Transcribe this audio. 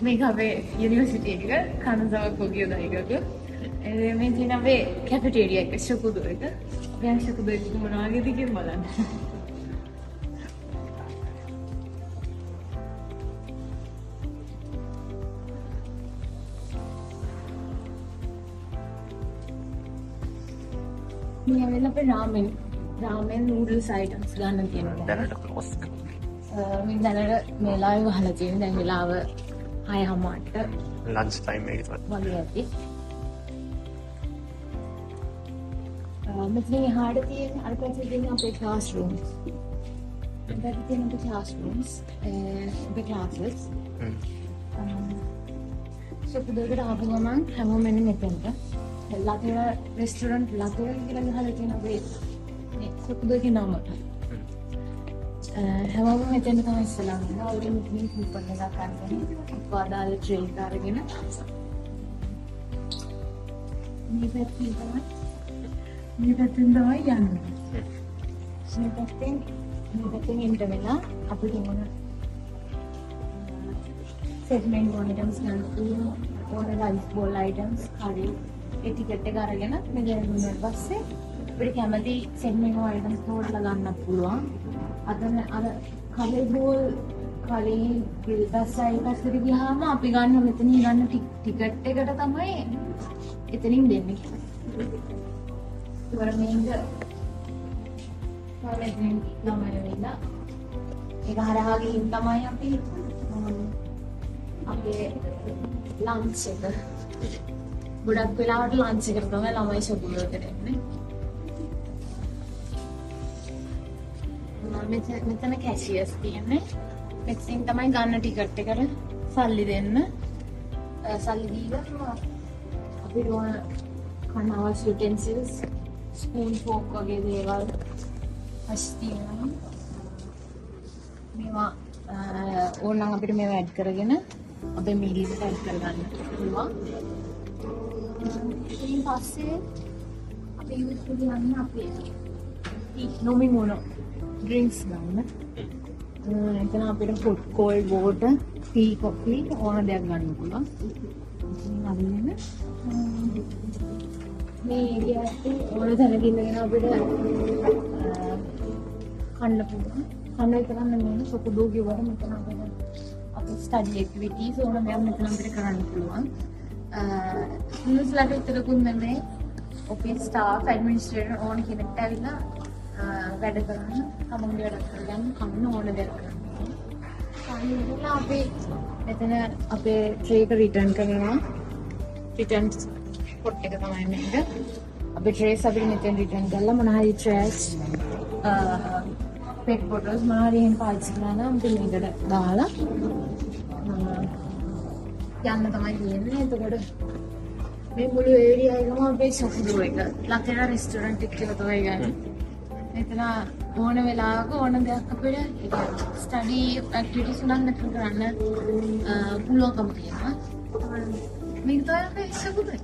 මේක අපේ යුනිවර්සිටි එක කනසාව කොගියෝ දයිගක. මේ තියෙන අපේ කැෆෙටේරියා එක ශකුදු එක. අපි යන් ශකුදු එක මොනවාගේද කියලා බලන්න. මේ ඇවිල්ලා අපේ රාමෙන් නූඩල්ස් අයිටම්ස් ගන්න තියෙනවා. දැනට ක්ලෝස් මේ දැනට මේ ලයිව් වහලා තියෙන දැන් වෙලාව 6:00ට ලන්ච් ටයිම් එකේ වගේ ඇති. මෙතන එහාට තියෙන අර පැත්තේ තියෙන අපේ ක්ලාස් රූම්ස්. එතන තියෙන අපේ ක්ලාස් රූම්ස් අපේ ක්ලාසස්. සුපුදකට ආපු ගමන් හැමෝම එන්නේ මෙතනට. ලතේ රෙස්ටොරන්ට් ලතේ කියලා ගහලා තියෙන අපේ මේ සුපුදගේ නම. හැමෝම මෙතන තමයි ඉස්සලා ඉන්නවා. ඔය මෙතනින් කූපන් එකක් අරගෙන පාදාල ට්‍රේ එක අරගෙන මේ පැත්තෙන් තමයි යන්නේ. මේ පැත්තෙන් එන්න වෙලා අපිට මොන සෙග්මන්ට් මොනිටර්ස් ගන්න ඕන රයිස් බෝල් අයිටම්ස් හරි ඒ ටිකට් එක අරගෙන මේ ගෙනුනට පස්සේ අපිට කැමති සෙග්මන්ට් අයිටම්ස් හොල්ලා ගන්නත් පුළුවන්. අතන අර කලේ බෝල් කලේ පිල්පස්සයි පැත්තට ගියාම අපි ගන්න මෙතනින් ගන්න ටිකට් එකට තමයි එතනින් දෙන්නේ. ඒවර මේක මෙතනින් ළමයි වෙලා ඒක හරහා ගිහින් තමයි අපි අපේ ලන්ච් එක ගොඩක් වෙලාවට ලන්ච් එකට තමයි ළමයි ෂොපුලකට එන්නේ. මෙතන කැෂියර්ස් තියෙන්නේ. මෙතනින් තමයි ගන්න ටිකට් එකට සල්ලි දෙන්න. සල්ලි දීලා අපිට ඕන කන අවශ්‍ය යුටෙන්සිල්ස් ස්පූන් ෆෝක් වගේ දේවල් අවශ්‍ය තියෙනවා. මේවා ඕනනම් අපිට මේවා ඇඩ් කරගෙන අපේ මීල් එකට ඇඩ් කරගන්න පුළුවන්. ඊට පස්සේ අපි යූස් කරන්නේ අපේ නොමි මොනෝ drinks ගන්න. එතන අපිට hot cold water, tea, coffee ඕන දෙයක් ගන්න පුළුවන්. අදින්න මේ ඒරියාවේ ඕන තැනක ඉඳගෙන අපිට කන්න පුළුවන්. කන්න විතරක් නෙමෙයි සොකුඩෝ කියවල මෙතන අපේ ස්ටඩි ඇක්ටිවිටීස් ඕන දෙයක් මෙතන අපිට කරන්න පුළුවන්. නිව්ස්ලට විතරකුත් නෙමෙයි ඔෆිස් ස්ටාෆ් ඇඩ්මිනිස්ට්‍රේටර් ඕන කෙනෙක්ට ඇවිල්ලා වැඩ කරන්න කමංගේ වැඩ කරගන්න කන්න ඕන දෙයක් කරන්න. අනිත් අපි මෙතන අපේ ට්‍රේ එක රිටර්න් කරනවා. රිටර්න් පොට් එක තමයි මේක. අපේ ට්‍රේස් අපිට මෙතෙන් රිටර්න් කරලා මොන හරි ට්‍රෑෂ් පෙට් බොටල්ස් මොන හරි එහෙම පාවිච්චි කරලා නම් අපිට මේකට දාලා යන්න තමයි තියෙන්නේ. එතකොට මේ මුළු ඒරියා එකම අපේ ෂොපුඩෝ එක. ලතේන රෙස්ටොරන්ට් එක කියලා තමයි ගන්නේ. එතන ඕන වෙලාවක ඕන දෙයක් අපිට ස්ටඩි ඇක්ටිවිටීස් උනන් කරන්න පුළුවන්කම තියෙනවා. මේක තමයි ෂොපුඩෝ.